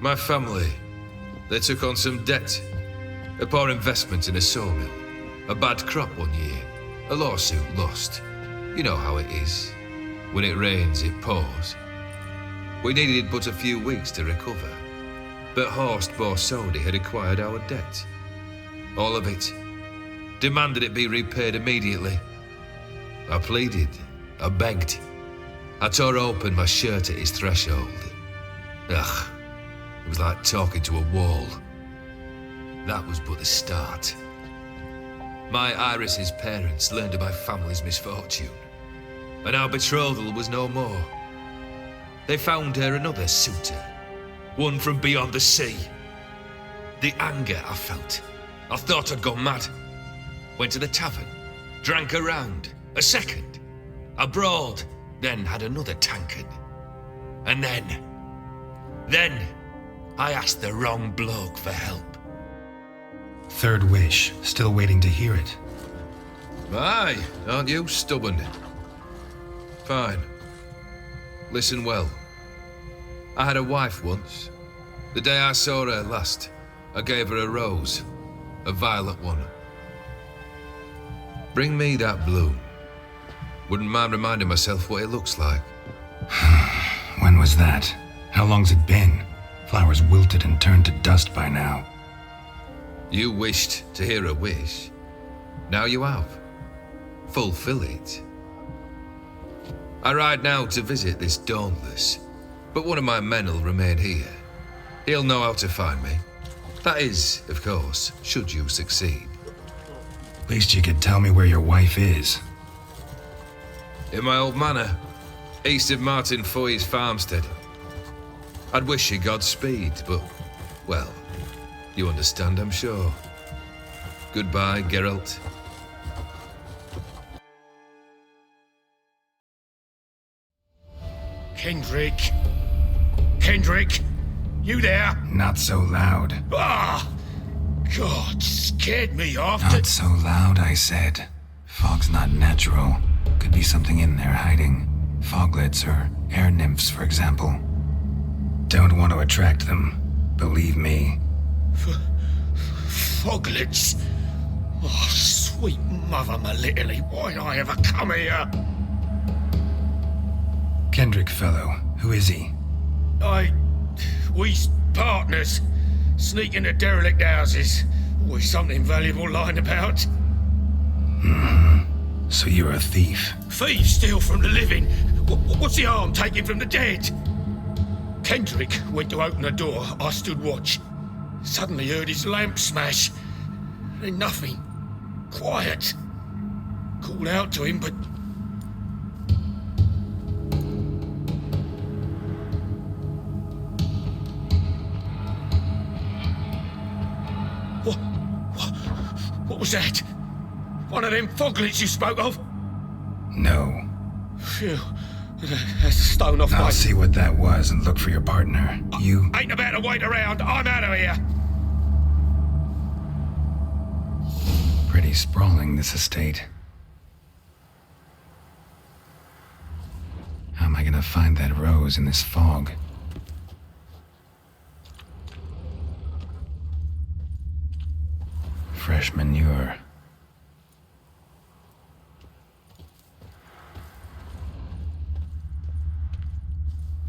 My family, they took on some debt. A poor investment in a sawmill. A bad crop one year. A lawsuit lost. You know how it is. When it rains, it pours. We needed but a few weeks to recover. But Horst Borsodi had acquired our debt. All of it. Demanded it be repaid immediately. I pleaded. I begged. I tore open my shirt at his threshold. Ugh. It was like talking to a wall. That was but the start. My Iris's parents learned of my family's misfortune, and our betrothal was no more. They found her another suitor, one from beyond the sea. The anger I felt, I thought I'd gone mad. Went to the tavern, drank a round, a second. I brawled, then had another tankard. And then, I asked the wrong bloke for help. Third wish, still waiting to hear it. Aye, aren't you stubborn? Fine. Listen well. I had a wife once. The day I saw her last, I gave her a rose. A violet one. Bring me that bloom. Wouldn't mind reminding myself what it looks like. When was that? How long's it been? Flowers wilted and turned to dust by now. You wished to hear a wish. Now you have. Fulfill it. I ride now to visit this Dauntless, but one of my men will remain here. He'll know how to find me. That is, of course, should you succeed. Least you could tell me where your wife is. In my old manor, east of Martin Foy's farmstead. I'd wish you Godspeed, but, well, you understand, I'm sure. Goodbye, Geralt. Kendrick? Kendrick? You there? Not so loud. Ah! God, scared me off. Not so loud, I said. Fog's not natural. Could be something in there hiding. Foglets or air nymphs, for example. Don't want to attract them. Believe me. Foglets? Oh, sweet mother Melitterly, why'd I ever come here? Kendrick fellow, who is he? We's partners. Sneak into derelict houses. Always something valuable lying about. So you're a thief? Thieves steal from the living. What's the harm taking from the dead? Kendrick went to open the door. I stood watch. Suddenly heard his lamp smash. Then nothing. Quiet. Called out to him, but... What was that? One of them foglets you spoke of? No. Phew. That's a stone off I'll my... see what that was and look for your partner. You... Ain't about to wait around. I'm out of here. Pretty sprawling, this estate. How am I gonna find that rose in this fog? Fresh manure.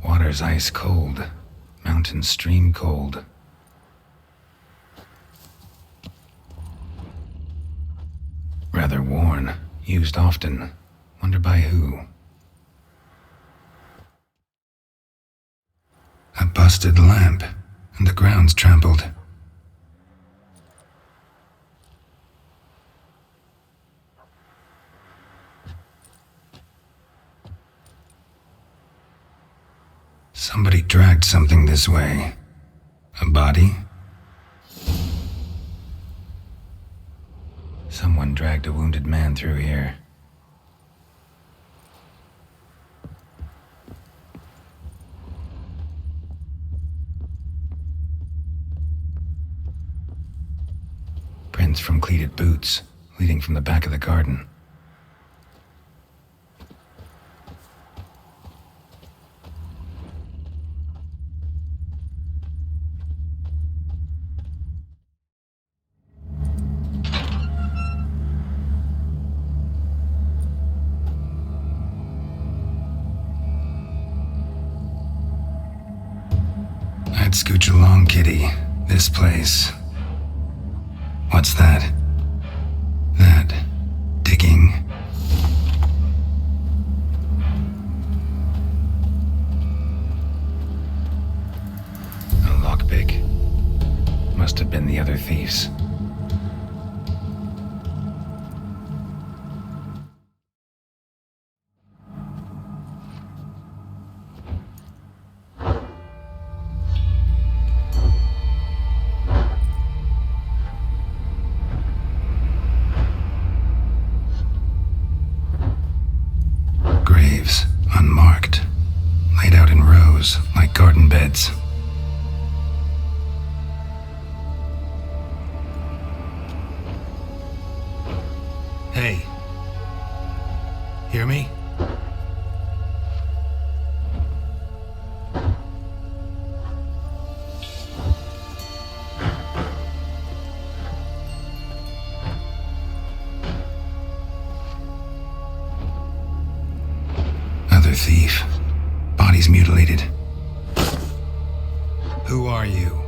Water's ice cold. Mountain stream cold. Rather worn. Used often. Wonder by who? A busted lamp. And the ground's trampled. Somebody dragged something this way. A body? Someone dragged a wounded man through here. Prints from cleated boots, leading from the back of the garden. right, scooch along, kitty. This place. What's that? That. Digging. A lockpick. Must have been the other thieves. Graves, unmarked, laid out in rows like garden beds. Hey. Hear me? Another thief. Bodies mutilated. Who are you?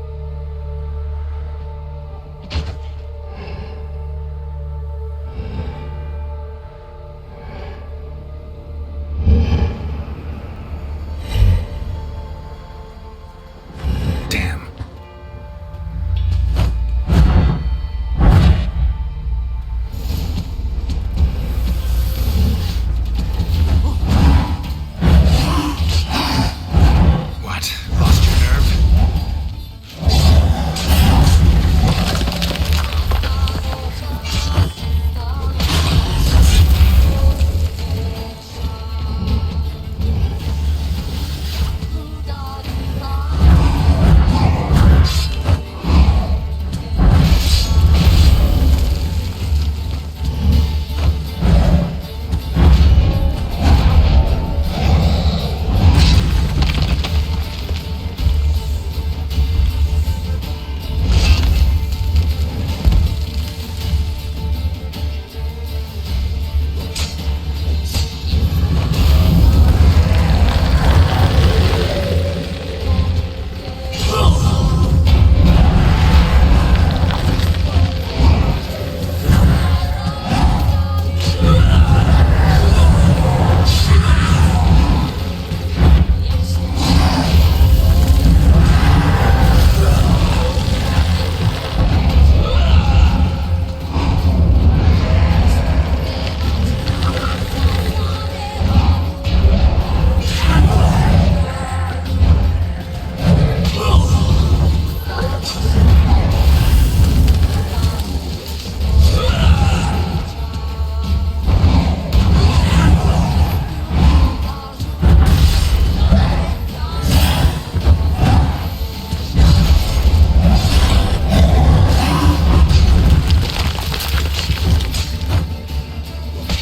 Damn. What? Lost your nerve?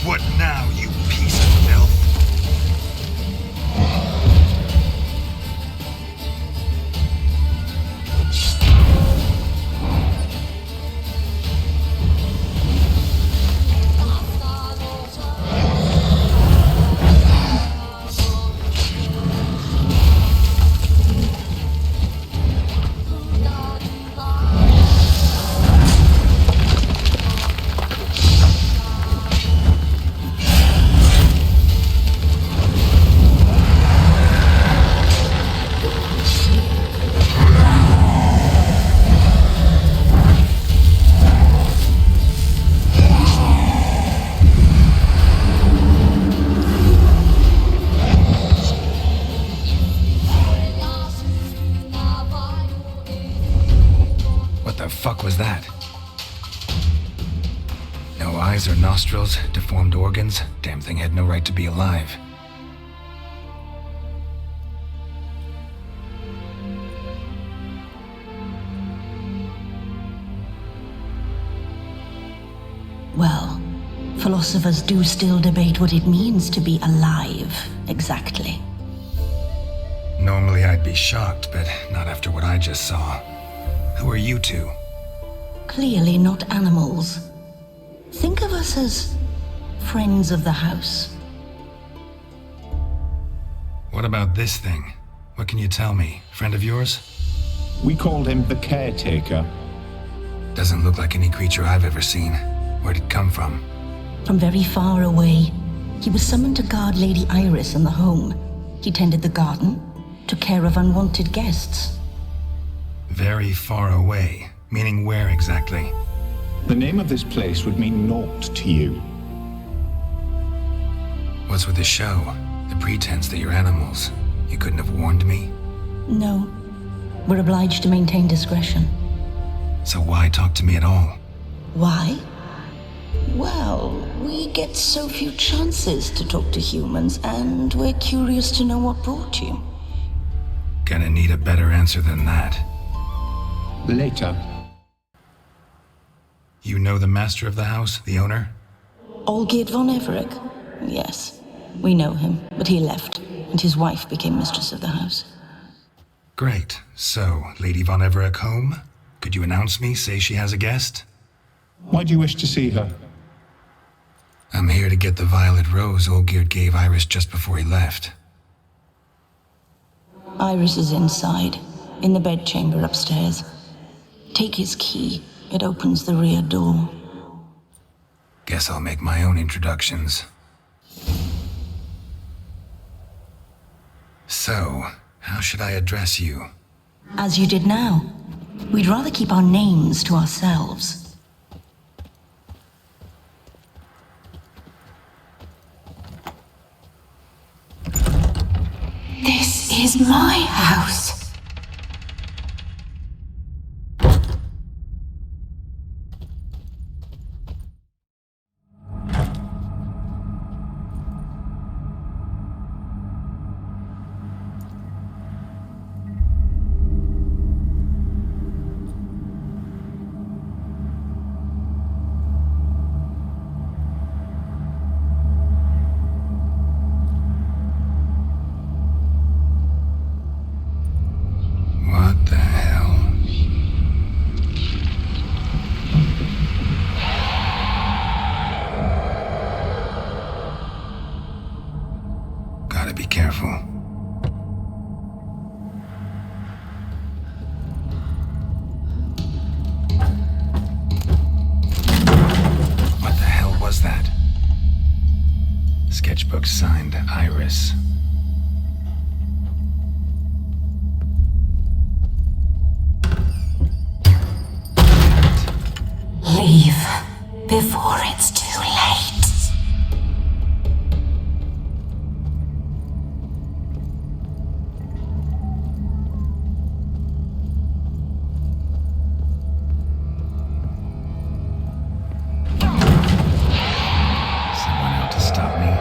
What now, you piece of filth? What the fuck was that? No eyes or nostrils, deformed organs. Damn thing had no right to be alive. Well, philosophers do still debate what it means to be alive, exactly. Normally I'd be shocked, but not after what I just saw. Who are you two? Clearly not animals. Think of us as friends of the house. What about this thing? What can you tell me? Friend of yours? We called him the Caretaker. Doesn't look like any creature I've ever seen. Where'd it come from? From very far away. He was summoned to guard Lady Iris in the home. He tended the garden, took care of unwanted guests. Very far away. Meaning where exactly? The name of this place would mean naught to you. What's with the show? The pretense that you're animals. You couldn't have warned me? No. We're obliged to maintain discretion. So why talk to me at all? Why? Well, we get so few chances to talk to humans, and we're curious to know what brought you. Gonna need a better answer than that. Later. You know the master of the house, the owner? Olgierd von Everec? Yes. We know him, but he left, and his wife became mistress of the house. Great. So, Lady von Everec home? Could you announce me, say she has a guest? Why do you wish to see her? I'm here to get the violet rose Olgierd gave Iris just before he left. Iris is inside, in the bedchamber upstairs. Take his key. It opens the rear door. Guess I'll make my own introductions. So, how should I address you? As you did now. We'd rather keep our names to ourselves. This is my house. What the hell? Gotta be careful. What the hell was that? Sketchbook signed Iris. Leave before it's too late. Someone out to stop me?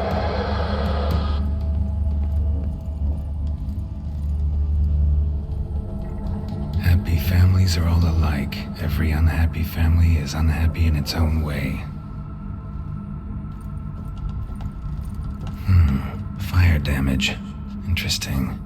Happy families are all alike. Every unhappy family is unhappy in its own way. Fire damage. Interesting.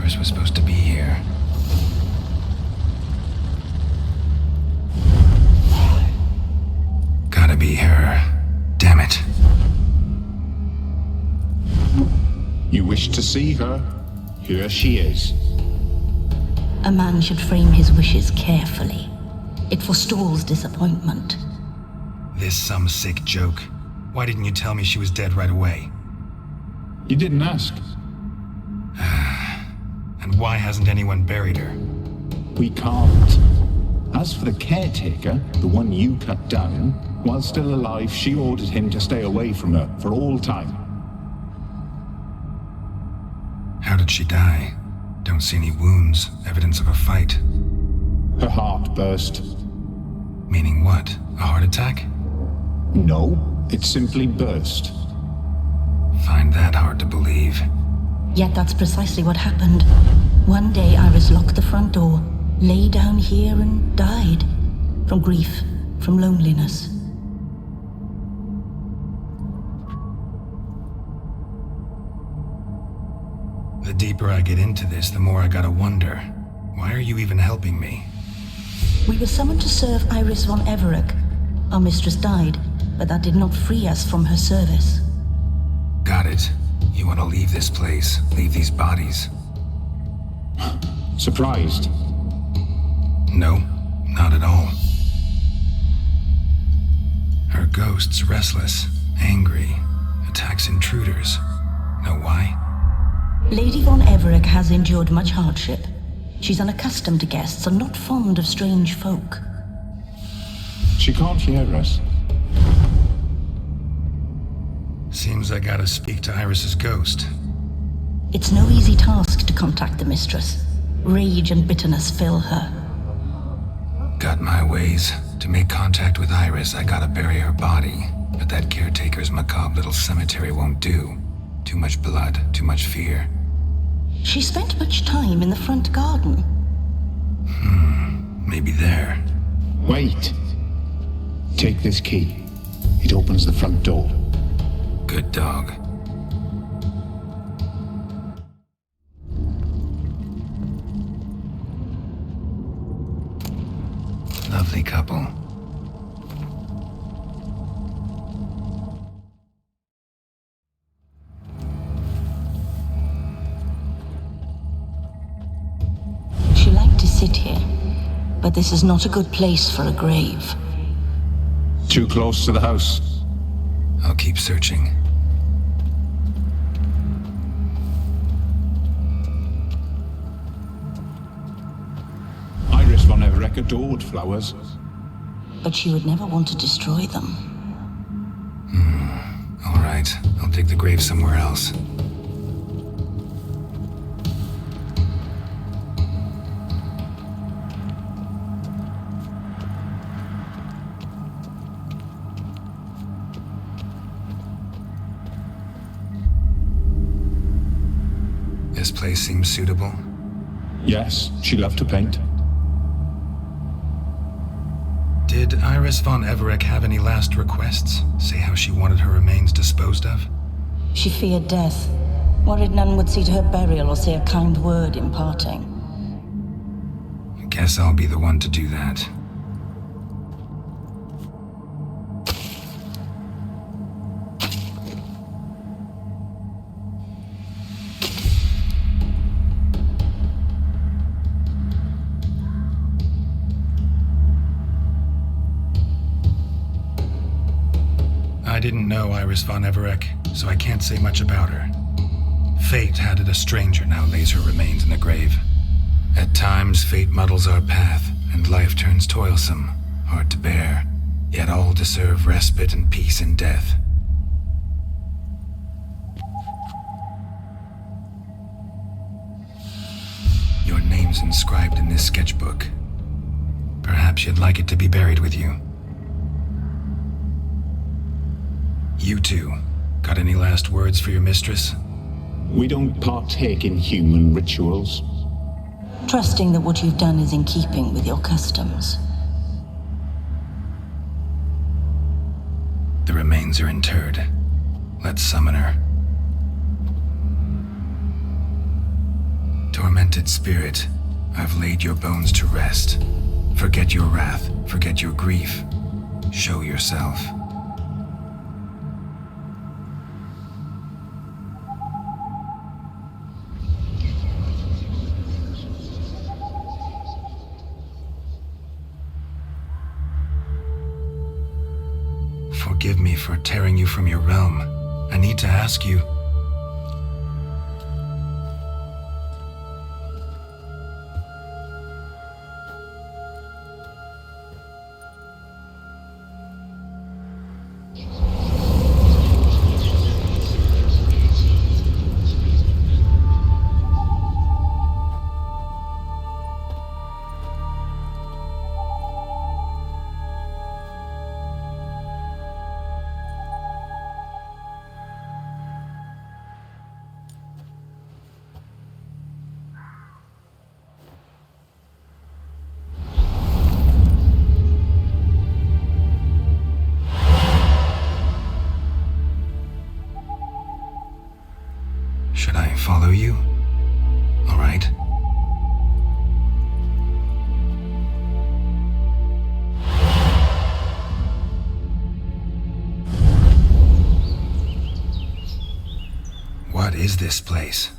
Iris was supposed to be here. Gotta be her. Damn it. You wish to see her? Here she is. A man should frame his wishes carefully. It forestalls disappointment. This some sick joke. Why didn't you tell me she was dead right away? You didn't ask. And why hasn't anyone buried her? We can't. As for the caretaker, the one you cut down, while still alive, she ordered him to stay away from her for all time. How did she die? Don't see any wounds, evidence of a fight. Her heart burst. Meaning what? A heart attack? No, it simply burst. Find that hard to believe. Yet that's precisely what happened. One day Iris locked the front door, lay down here and died. From grief, from loneliness. The deeper I get into this, the more I gotta wonder. Why are you even helping me? We were summoned to serve Iris von Everec. Our mistress died, but that did not free us from her service. Got it. You want to leave this place, leave these bodies? Surprised? No, not at all. Her ghost's restless, angry, attacks intruders. Know why? Lady von Everec has endured much hardship. She's unaccustomed to guests and not fond of strange folk. She can't hear us. Seems I gotta speak to Iris's ghost. It's no easy task to contact the mistress. Rage and bitterness fill her. Got my ways. To make contact with Iris, I gotta bury her body. But that caretaker's macabre little cemetery won't do. Too much blood, too much fear. She spent much time in the front garden. Maybe there. Wait. Take this key. It opens the front door. Good dog. Lovely couple. She liked to sit here, but this is not a good place for a grave. Too close to the house. I'll keep searching. Iris von Everec adored flowers. But she would never want to destroy them. All right, I'll dig the grave somewhere else. This place seems suitable. Yes, she loved to paint. Did Iris von Everec have any last requests? Say how she wanted her remains disposed of? She feared death, worried none would see to her burial or say a kind word in parting. I guess I'll be the one to do that. I didn't know Iris von Everec, so I can't say much about her. Fate had it a stranger now lays her remains in the grave. At times, fate muddles our path, and life turns toilsome, hard to bear, yet all deserve respite and peace in death. Your name's inscribed in this sketchbook. Perhaps you'd like it to be buried with you. You two, got any last words for your mistress? We don't partake in human rituals. Trusting that what you've done is in keeping with your customs. The remains are interred. Let's summon her. Torment tormented spirit, I've laid your bones to rest. Forget your wrath, forget your grief. Show yourself. Forgive me for tearing you from your realm. I need to ask you. Should I follow you? All right. What is this place?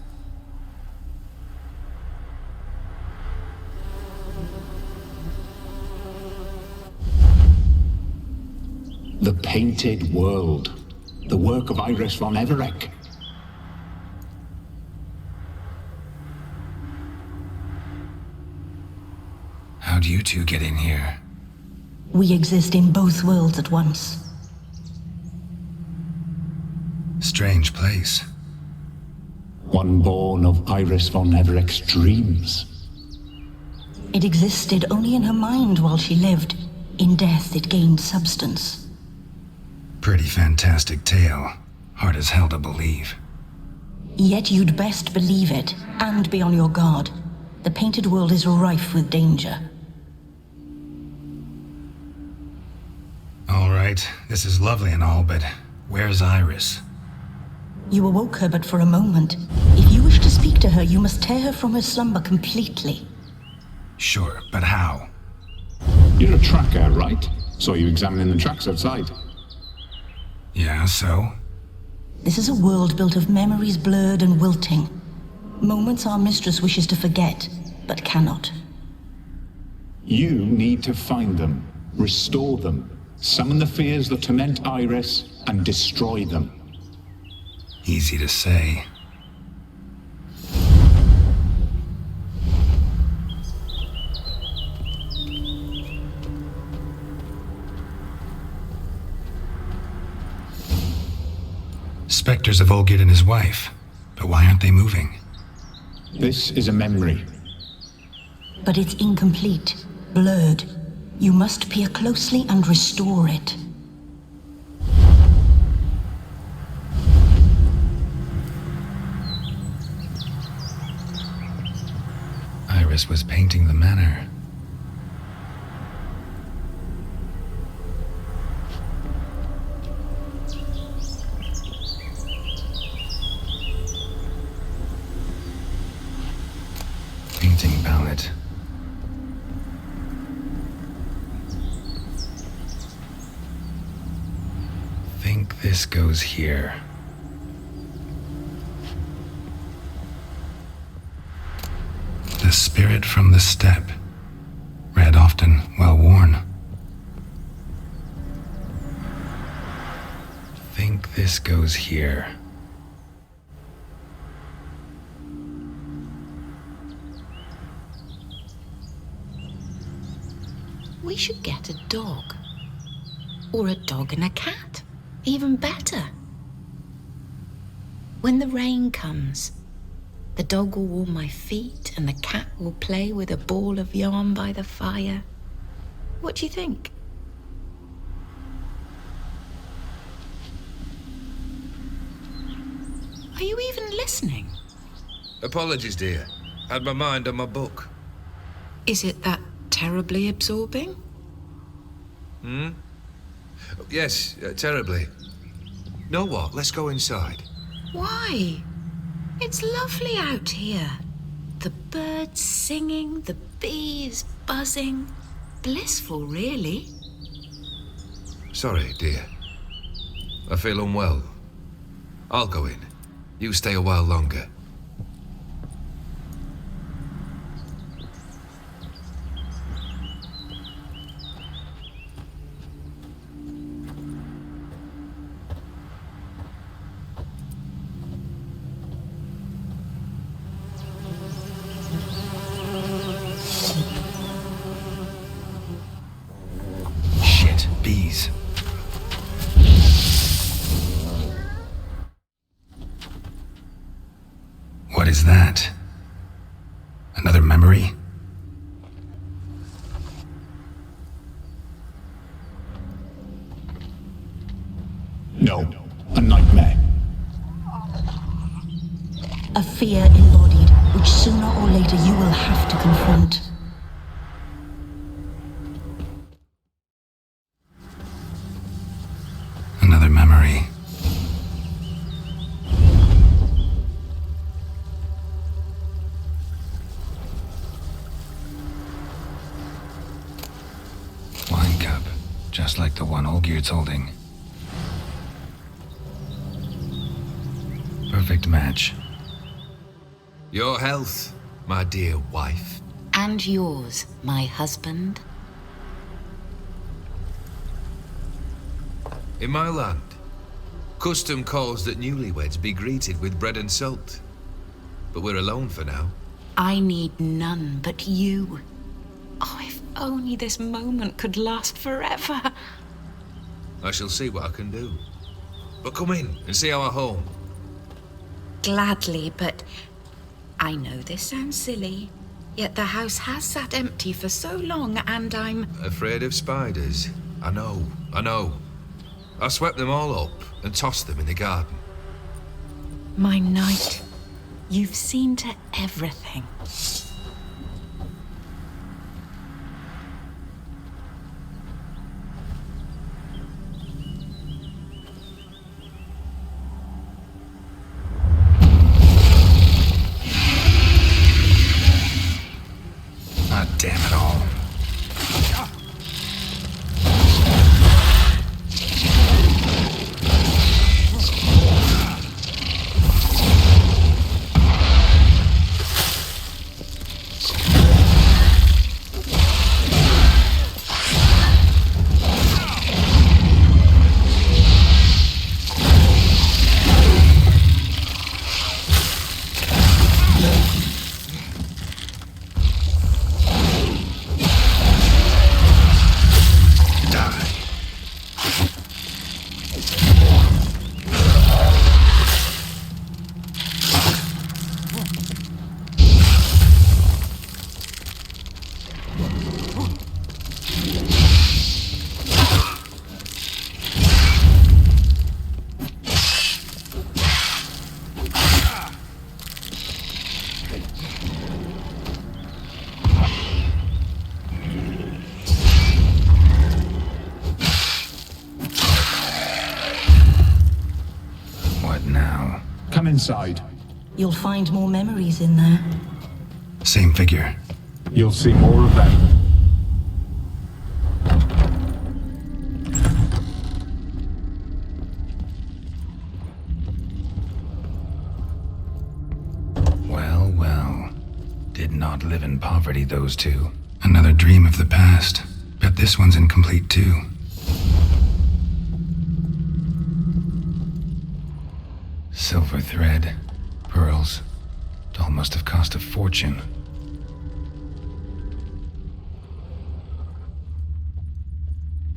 The Painted World. The work of Iris von Everec. How'd you two get in here? We exist in both worlds at once. Strange place. One born of Iris von Everec's dreams. It existed only in her mind while she lived. In death, it gained substance. Pretty fantastic tale. Hard as hell to believe. Yet you'd best believe it, and be on your guard. The Painted World is rife with danger. All right, this is lovely and all, but where's Iris? You awoke her but for a moment. If you wish to speak to her, you must tear her from her slumber completely. Sure, but how? You're a tracker, right? Saw you examining the tracks outside. Yeah, so? This is a world built of memories blurred and wilting. Moments our mistress wishes to forget, but cannot. You need to find them, restore them, summon the fears that torment Iris, and destroy them. Easy to say. Spectres of Olgid and his wife. But why aren't they moving? This is a memory. But it's incomplete, blurred. You must peer closely and restore it. Iris was painting the manor. Painting palette. Think this goes here. The spirit from the steppe. Red often, well worn. Think this goes here. We should get a dog. Or a dog and a cat. Even better. When the rain comes, the dog will warm my feet and the cat will play with a ball of yarn by the fire. What do you think? Are you even listening? Apologies, dear. Had my mind on my book. Is it that terribly absorbing? Yes, terribly. Know what? Let's go inside. Why? It's lovely out here. The birds singing, the bees buzzing. Blissful, really. Sorry, dear. I feel unwell. I'll go in. You stay a while longer. Shit, bees. What is that? Another memory? No, a nightmare. A fear embodied, which sooner or later you will have to confront. Another memory. Wine cup, just like the one Olgierd's holding. Perfect match. Your health, my dear wife. And yours, my husband. In my land, custom calls that newlyweds be greeted with bread and salt. But we're alone for now. I need none but you. Oh, if only this moment could last forever. I shall see what I can do. But come in and see our home. Gladly, but I know this sounds silly, yet the house has sat empty for so long and I'm... Afraid of spiders. I know. I swept them all up and tossed them in the garden. My knight, you've seen to everything. Ah, damn it all. Come inside. You'll find more memories in there. Same figure. You'll see more of them. Well. Did not live in poverty, those two. Another dream of the past. Bet this one's incomplete too. Silver thread, pearls. Doll must have cost a fortune.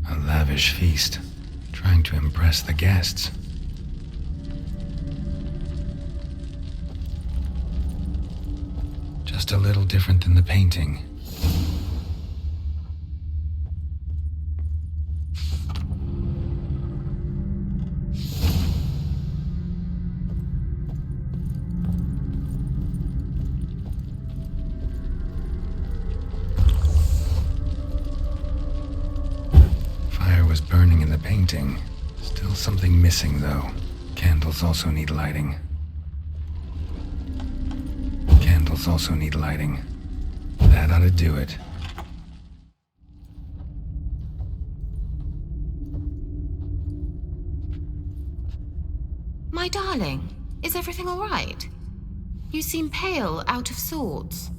A lavish feast, trying to impress the guests. Just a little different than the painting. Burning in the painting. Still something missing, though. Candles also need lighting. Candle rifles also need lighting. That ought to do it. My darling, is everything all right? You seem pale, out of sorts.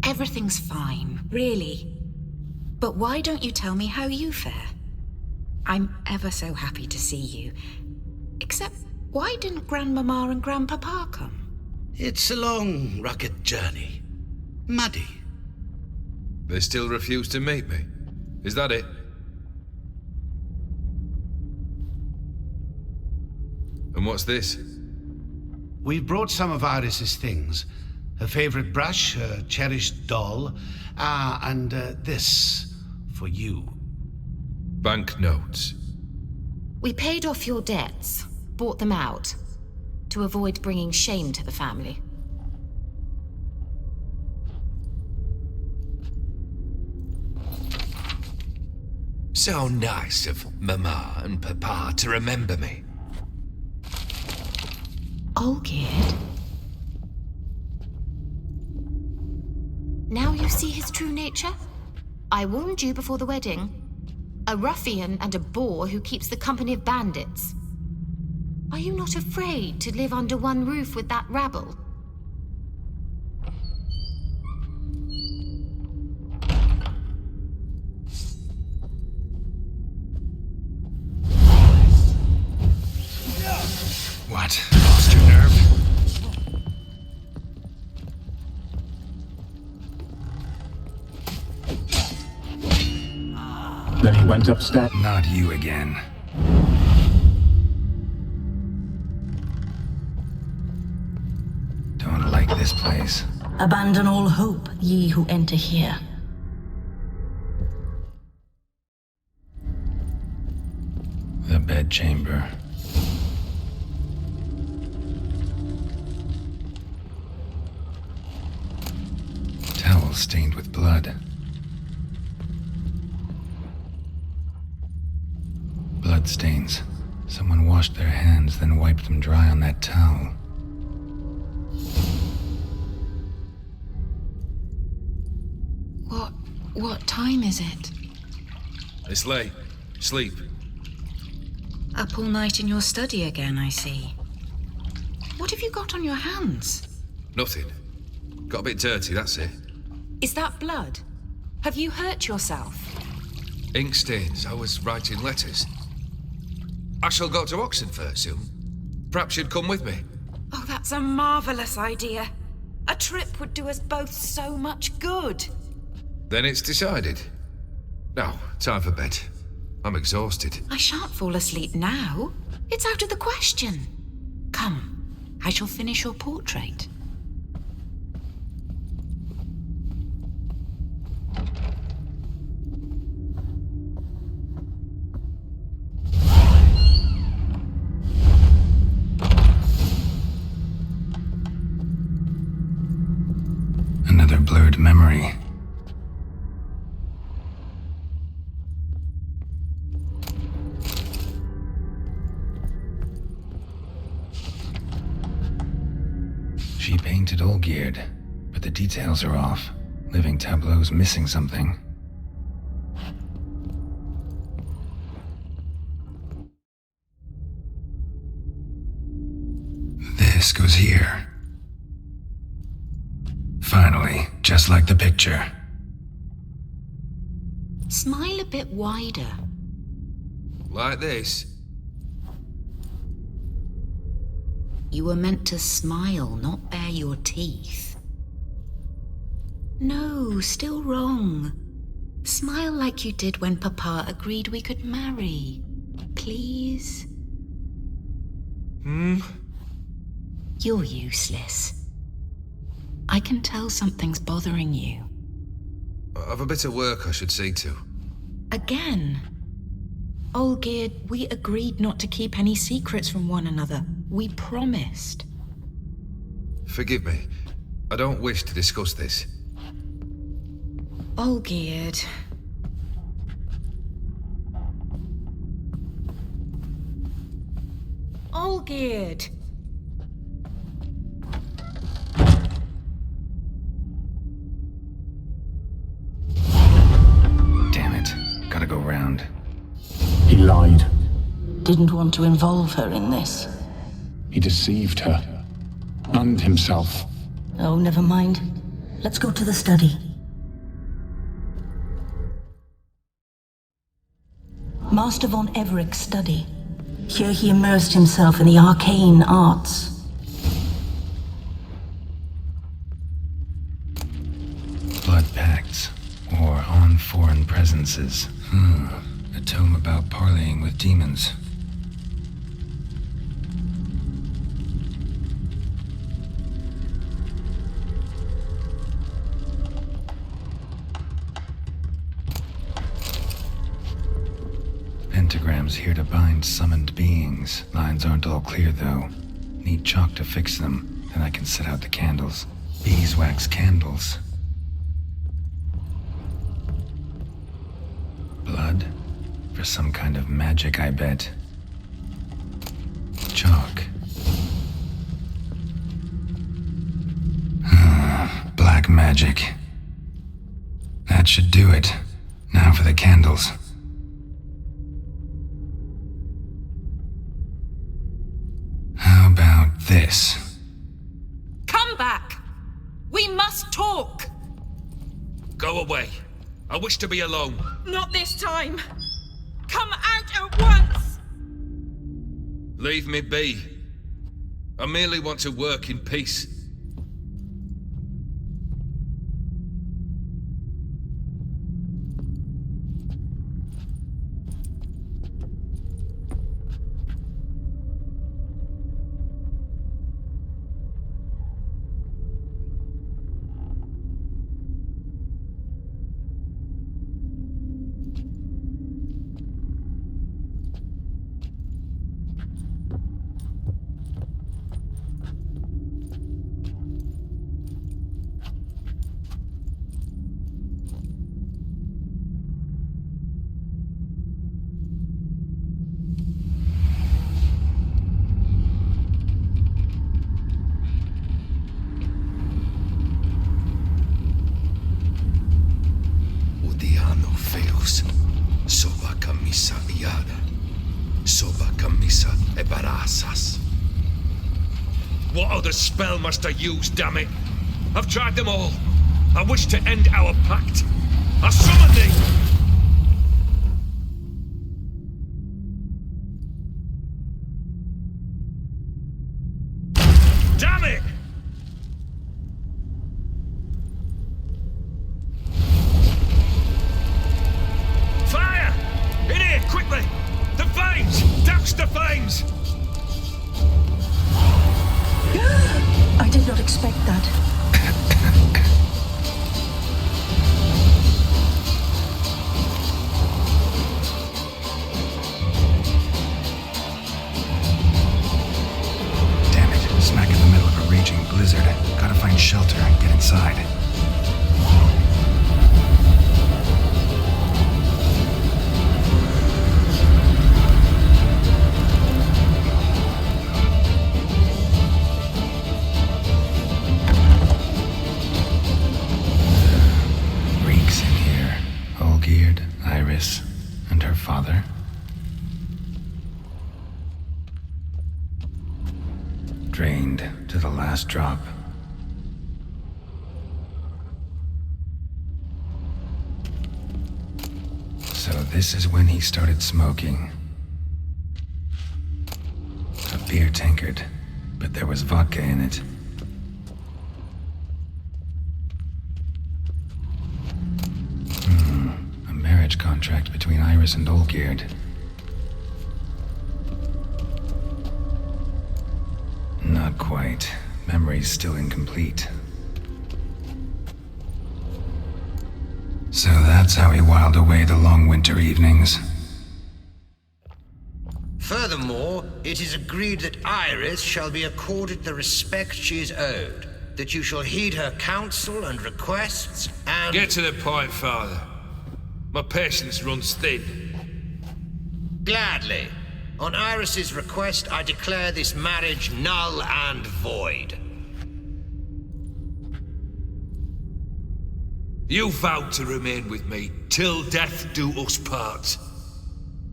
Everything's fine, really. But why don't you tell me how you fare? I'm ever so happy to see you. Except, why didn't Grandmama and Grandpapa come? It's a long, rugged journey. Muddy. They still refuse to meet me. Is that it? And what's this? We've brought some of Iris's things. Her favorite brush, her cherished doll, and this for you. Banknotes. We paid off your debts, bought them out, to avoid bringing shame to the family. So nice of Mama and Papa to remember me. Olgierd? Now you see his true nature? I warned you before the wedding. A ruffian and a boor who keeps the company of bandits. Are you not afraid to live under one roof with that rabble? What? Lost your nerve? Then he went upstairs. Not you again. Don't like this place. Abandon all hope, ye who enter here. The bedchamber. Towel stained with blood. Blood stains. Someone washed their hands, then wiped them dry on that towel. What time is it? It's late. Sleep. Up all night in your study again, I see. What have you got on your hands? Nothing. Got a bit dirty, that's it. Is that blood? Have you hurt yourself? Ink stains. I was writing letters. I shall go to Oxenfurt soon. Perhaps you'd come with me. Oh, that's a marvelous idea. A trip would do us both so much good. Then it's decided. Now, time for bed. I'm exhausted. I shan't fall asleep now. It's out of the question. Come, I shall finish your portrait. Another blurred memory. She painted Olgierd, but the details are off. Living tableau's missing something. This goes here. Finally, just like the picture. Smile a bit wider. Like this. You were meant to smile, not bare your teeth. No, still wrong. Smile like you did when Papa agreed we could marry. Please? You're useless. I can tell something's bothering you. I've a bit of work I should see to. Again? Olgierd, we agreed not to keep any secrets from one another. We promised. Forgive me. I don't wish to discuss this. Olgierd. Olgierd! didn't want to involve her in this. He deceived her. And himself. Oh, never mind. Let's go to the study. Master von Everec's study. Here he immersed himself in the arcane arts. Blood pacts, or on foreign presences. A tome about parleying with demons. Pentagrams here to bind summoned beings. Lines aren't all clear, though. Need chalk to fix them, then I can set out the candles. Beeswax candles. Blood? For some kind of magic, I bet. Chalk. Black magic. That should do it. Now for the candles. How about this? Come back! We must talk! Go away. I wish to be alone. Not this time! Come out at once! Leave me be. I merely want to work in peace. Soba camisa iada. Soba camisa e barasas. What other spell must I use, damn it? I've tried them all. I wish to end our pact. I summon thee! Damn it! Fire! In here, quickly! The flames! Douse the flames! I did not expect that. Damn it, smack in the middle of a raging blizzard. Gotta find shelter and get inside. Iris and her father. Drained to the last drop. So this is when he started smoking. A beer tankard, but there was vodka in it. Marriage contract between Iris and Olgierd. Not quite. Memory's still incomplete. So that's how he whiled away the long winter evenings. Furthermore, it is agreed that Iris shall be accorded the respect she is owed, that you shall heed her counsel and requests, and... Get to the point, Father. My patience runs thin. Gladly. On Iris's request, I declare this marriage null and void. You vowed to remain with me till death do us part.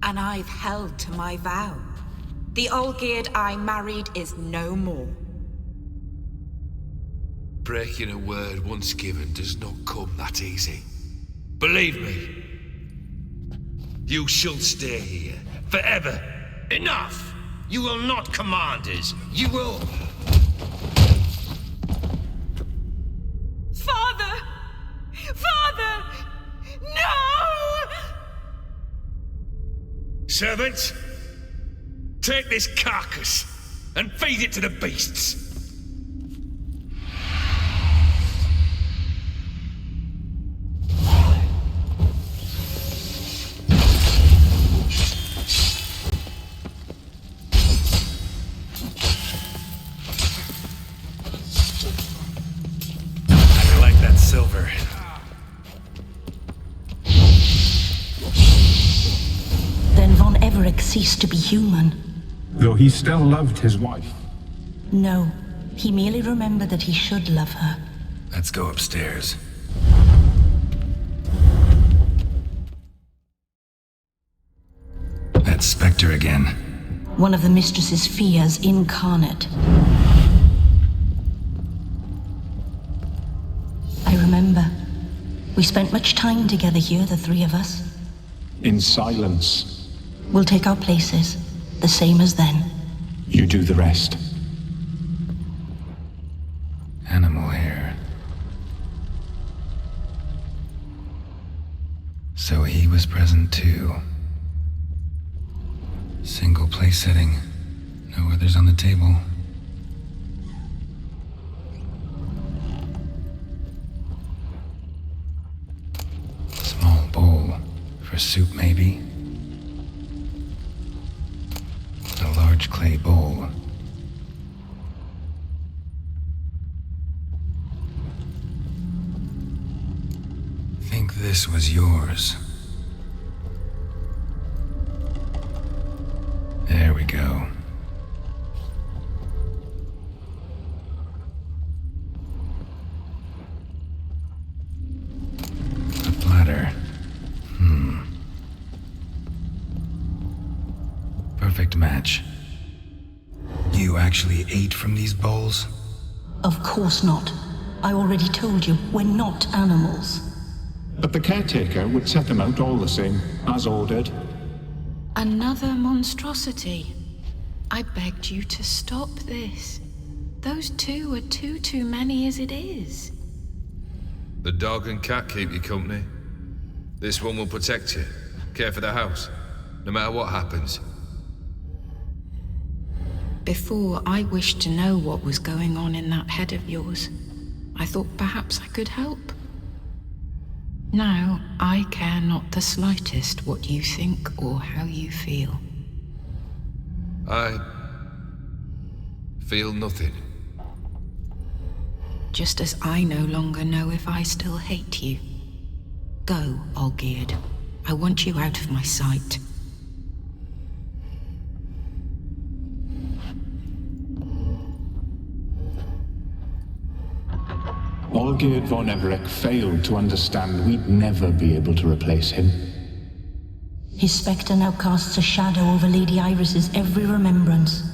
And I've held to my vow. The Olgierd I married is no more. Breaking a word once given does not come that easy. Believe me. You shall stay here, forever. Enough! You will not command us. You will... Father! Father! No! Servants, take this carcass and feed it to the beasts. I like that silver. Then von Everec ceased to be human. Though he still loved his wife. No, he merely remembered that he should love her. Let's go upstairs. That specter again. One of the mistress's fears incarnate. I remember. We spent much time together here, the three of us. In silence. We'll take our places, the same as then. You do the rest. Animal hair. So he was present too. Single place setting. No others on the table. Small bowl. For soup, maybe? A large clay bowl. Think this was yours. There we go. A platter. Perfect match. You actually ate from these bowls? Of course not. I already told you, we're not animals. But the caretaker would set them out all the same, as ordered. Another monstrosity. I begged you to stop this. Those two are too many as it is. The dog and cat keep you company. This one will protect you, care for the house, no matter what happens. Before, I wished to know what was going on in that head of yours. I thought perhaps I could help. Now, I care not the slightest what you think or how you feel. I feel nothing. Just as I no longer know if I still hate you. Go, Olgierd. I want you out of my sight. Olgierd von Everec failed to understand we'd never be able to replace him. His spectre now casts a shadow over Lady Iris's every remembrance.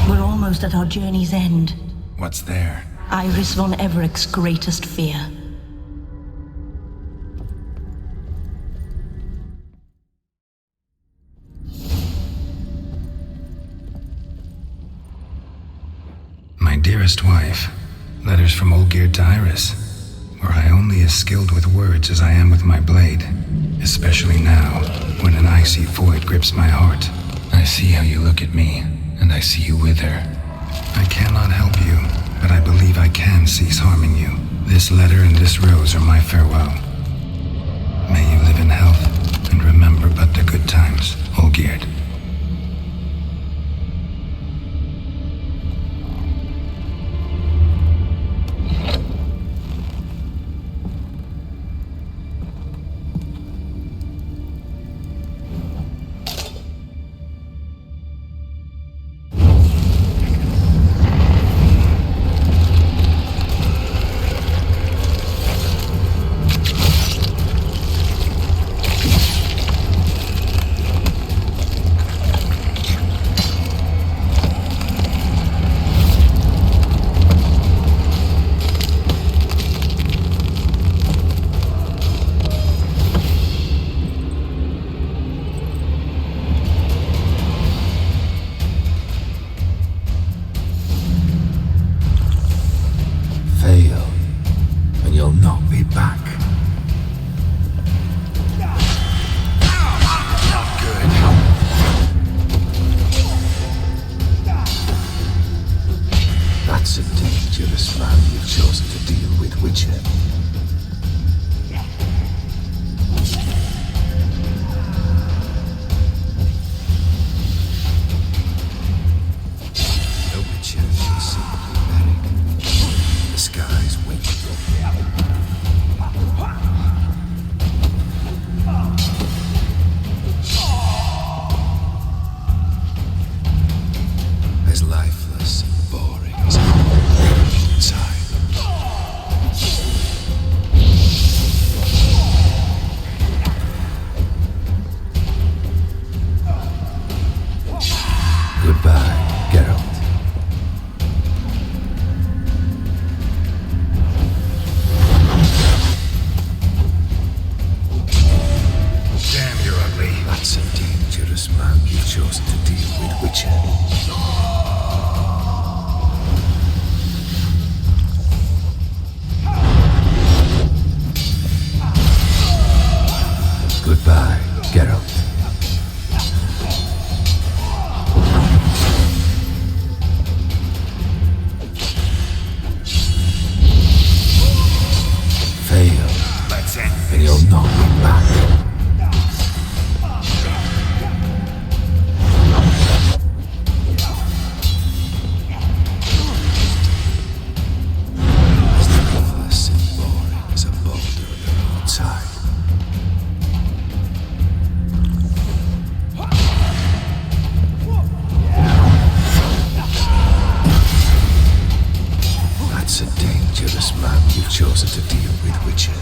We're almost at our journey's end. What's there? Iris von Everec's greatest fear. My dearest wife, letters from Olgierd to Iris, were I only as skilled with words as I am with my blade, especially now, when an icy void grips my heart. I see how you look at me, and I see you wither. I cannot help you, but I believe I can cease harming you. This letter and this rose are my farewell. May you live in health, and remember but the good times, Olgierd. man you've chosen to deal with, Witcher. Goodbye, Geralt. Fail, and you'll not look back. Chosen to deal with Witcher.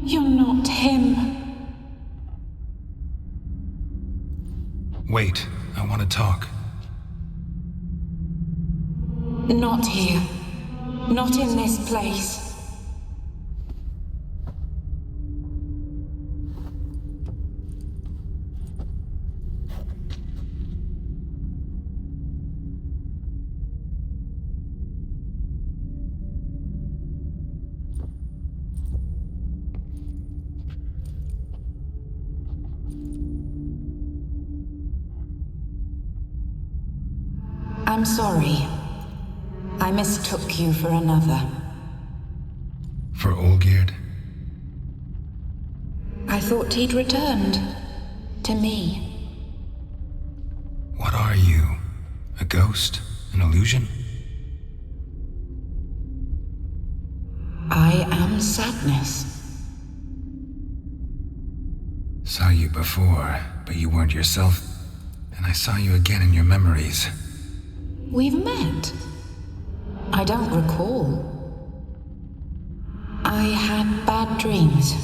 You're not him. Wait, I want to talk. Not here. Not in this place. I'm sorry. I mistook you for another. For Olgierd? I thought he'd returned. To me. What are you? A ghost? An illusion? I am sadness. Saw you before, but you weren't yourself. And I saw you again in your memories. We've met. I don't recall. I had bad dreams.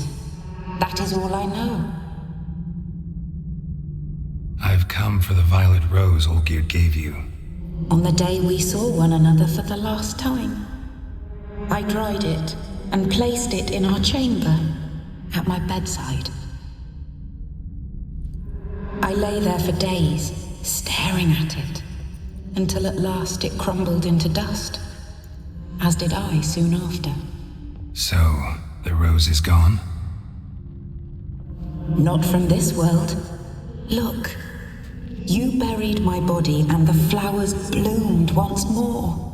That is all I know. I've come for the violet rose Olgierd gave you. On the day we saw one another for the last time, I dried it and placed it in our chamber, at my bedside. I lay there for days, staring at it, until at last it crumbled into dust, as did I soon after. So, the rose is gone? Not from this world. Look, you buried my body and the flowers bloomed once more.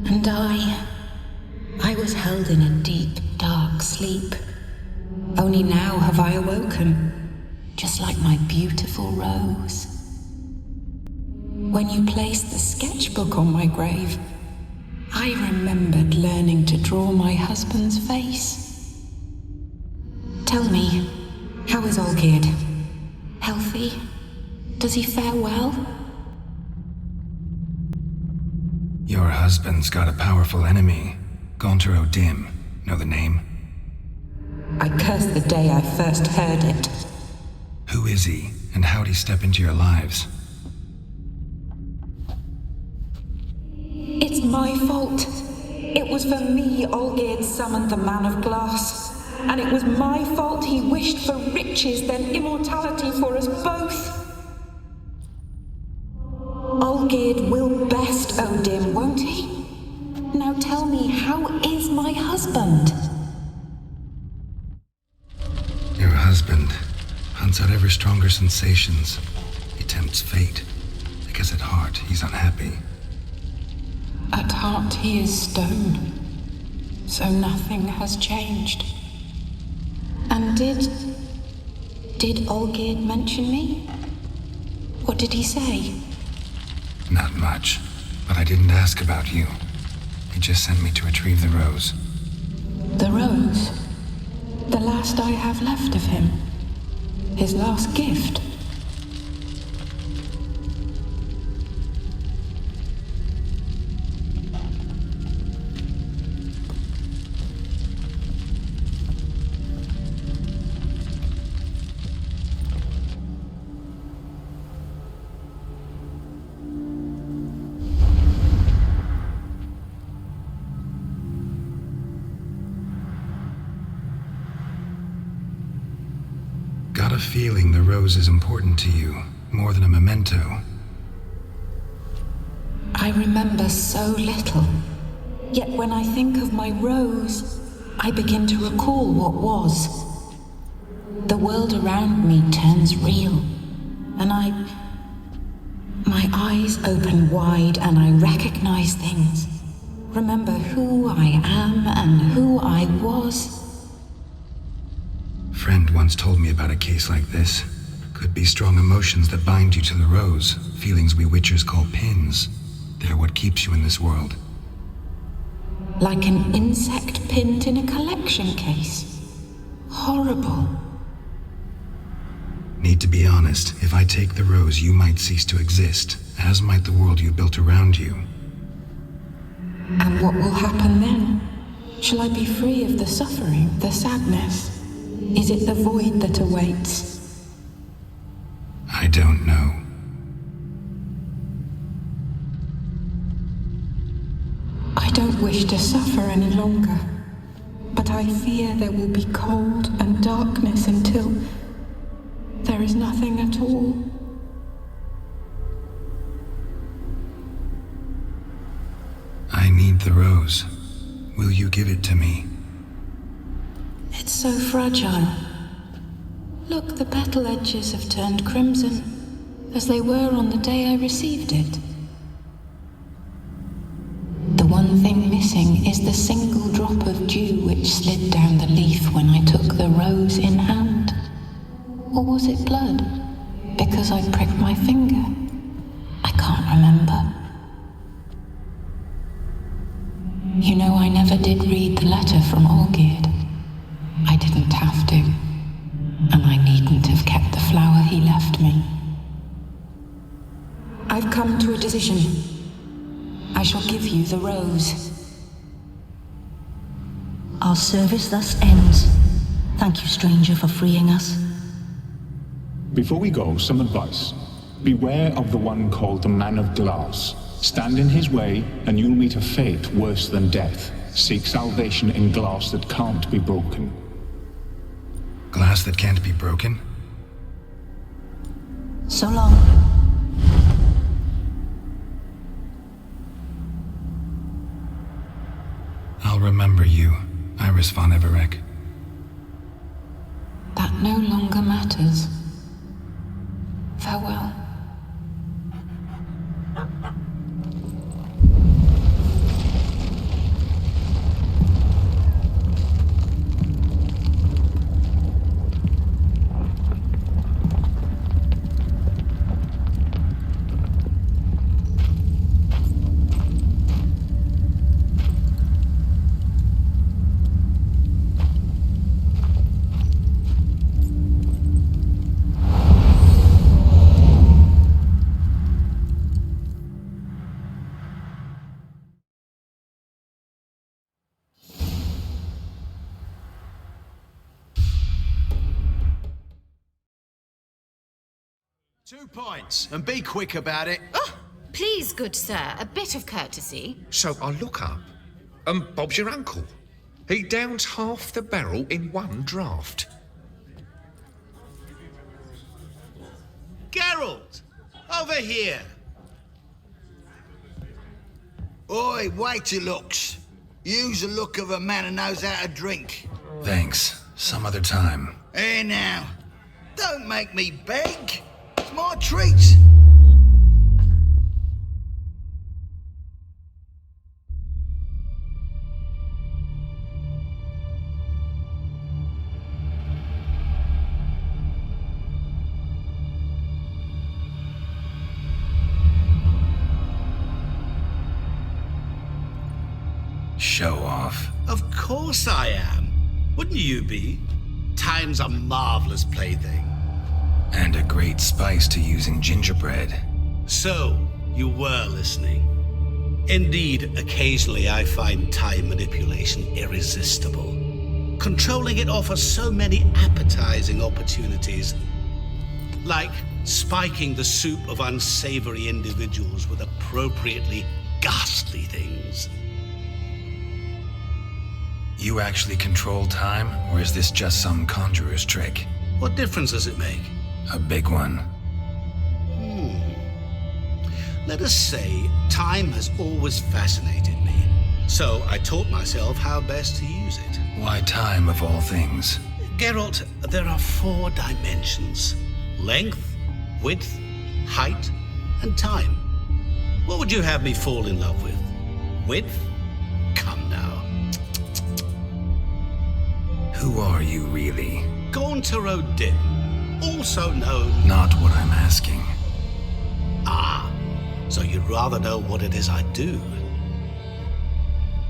And I was held in a deep, dark sleep. Only now have I awoken, just like my beautiful rose. When you placed the sketchbook on my grave, I remembered learning to draw my husband's face. Tell me, how is Olgierd? Healthy? Does he fare well? Your husband's got a powerful enemy, Gaunter O'Dimm. Know the name? I curse the day I first heard it. Who is he, and how'd he step into your lives? It's my fault. It was for me Olgierd summoned the Man of Glass. And it was my fault he wished for riches then immortality for us both. Olgierd will best O'Dimm, won't he? Now tell me, how is my husband? Your husband hunts out ever stronger sensations. He tempts fate, because at heart he's unhappy. At heart he is stone, so nothing has changed. And did Olgierd mention me? What did he say? Not much, but I didn't ask about you. He just sent me to retrieve the rose. The rose? The last I have left of him? His last gift? Got a feeling the rose is important to you, more than a memento. I remember so little. Yet when I think of my rose, I begin to recall what was. The world around me turns real, and my eyes open wide and I recognize things. Remember who I am and who I was. Friend once told me about a case like this. Could be strong emotions that bind you to the rose, feelings we witchers call pins. They're what keeps you in this world. Like an insect pinned in a collection case. Horrible. Need to be honest, if I take the rose, you might cease to exist, as might the world you built around you. And what will happen then? Shall I be free of the suffering, the sadness? Is it the void that awaits? I don't know. I don't wish to suffer any longer, but I fear there will be cold and darkness until there is nothing at all. I need the rose. Will you give it to me? It's so fragile. Look, the petal edges have turned crimson, as they were on the day I received it. The one thing missing is the single drop of dew which slid down the leaf when I took the rose in hand. Or was it blood? Because I pricked my finger? I can't remember. You know, I never did read the letter from Olgierd. I didn't have to, and I needn't have kept the flower he left me. I've come to a decision. I shall give you the rose. Our service thus ends. Thank you, stranger, for freeing us. Before we go, some advice. Beware of the one called the Man of Glass. Stand in his way, and you'll meet a fate worse than death. Seek salvation in glass that can't be broken. Glass that can't be broken? So long. I'll remember you, Iris von Everec. That no longer matters. Farewell. Two pints, and be quick about it. Oh, please, good sir, a bit of courtesy. So I look up, and Bob's your uncle. He downs half the barrel in one draught. Geralt! Over here! Oi, wait your looks. Use the look of a man who knows how to drink. Thanks. Some other time. Here now. Don't make me beg. It's my treat. Show off. Of course I am. Wouldn't you be? Time's a marvelous plaything. And a great spice to use in gingerbread. So, you were listening. Indeed, occasionally I find time manipulation irresistible. Controlling it offers so many appetizing opportunities. Like spiking the soup of unsavory individuals with appropriately ghastly things. You actually control time, or is this just some conjurer's trick? What difference does it make? A big one. Let us say, time has always fascinated me. So I taught myself how best to use it. Why time of all things? Geralt, there are 4 dimensions. Length, width, height, and time. What would you have me fall in love with? Width? Come now. Who are you really? Gaunter O'Dimm, also known... Not what I'm asking. Ah, so you'd rather know what it is I do.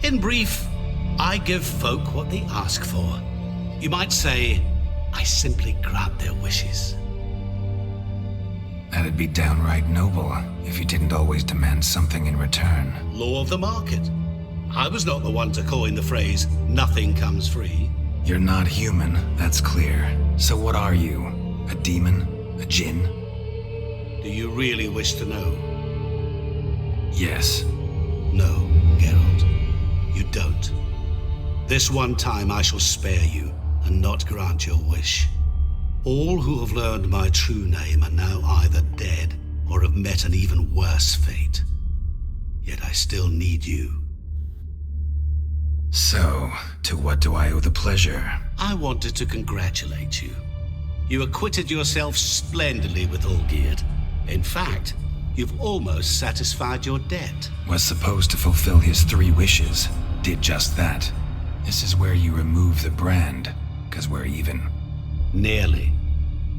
In brief, I give folk what they ask for. You might say, I simply grant their wishes. That'd be downright noble if you didn't always demand something in return. Law of the market. I was not the one to coin the phrase, nothing comes free. You're not human, that's clear. So what are you? A demon? A djinn? Do you really wish to know? Yes. No, Geralt. You don't. This one time I shall spare you and not grant your wish. All who have learned my true name are now either dead or have met an even worse fate. Yet I still need you. So, to what do I owe the pleasure? I wanted to congratulate you. You acquitted yourself splendidly with Olgierd. In fact, you've almost satisfied your debt. Was supposed to fulfill his 3 wishes. Did just that. This is where you remove the brand, 'cause we're even. Nearly.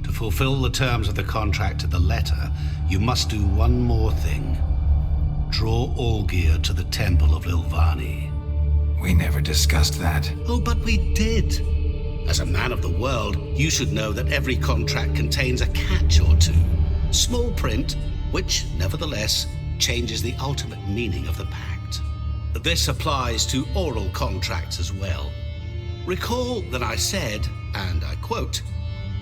To fulfill the terms of the contract to the letter, you must do one more thing. Draw Olgierd to the Temple of Lilvani. We never discussed that. Oh, but we did. As a man of the world, you should know that every contract contains a catch or two. Small print, which, nevertheless, changes the ultimate meaning of the pact. This applies to oral contracts as well. Recall that I said, and I quote,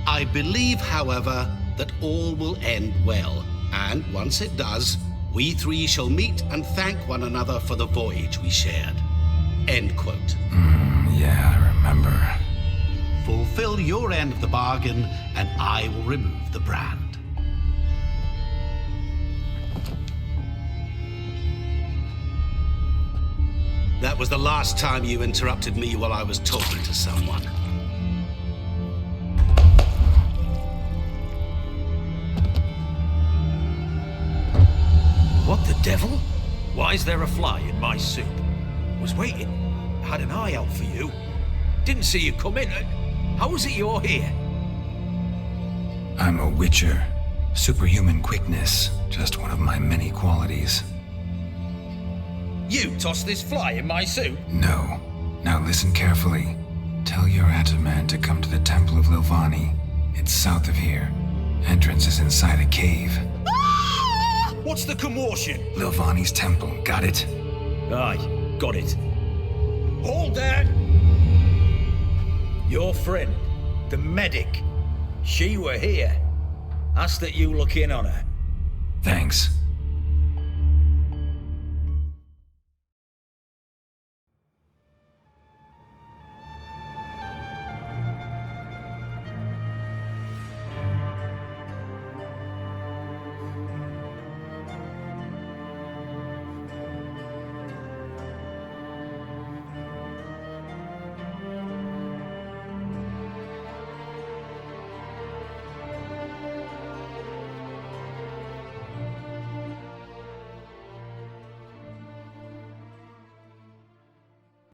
I believe, however, that all will end well, and once it does, we 3 shall meet and thank one another for the voyage we shared. End quote. Yeah, I remember. Fulfill your end of the bargain, and I will remove the brand. That was the last time you interrupted me while I was talking to someone. What the devil? Why is there a fly in my soup? Was waiting. Had an eye out for you. Didn't see you come in. How is it you're here? I'm a witcher. Superhuman quickness. Just one of my many qualities. You tossed this fly in my soup? No. Now listen carefully. Tell your Ataman to come to the Temple of Lilvani. It's south of here. Entrance is inside a cave. Ah! What's the commotion? Lilvani's temple, got it? Aye. Got it. Hold that! Your friend, the medic, she were here. Ask that you look in on her. Thanks.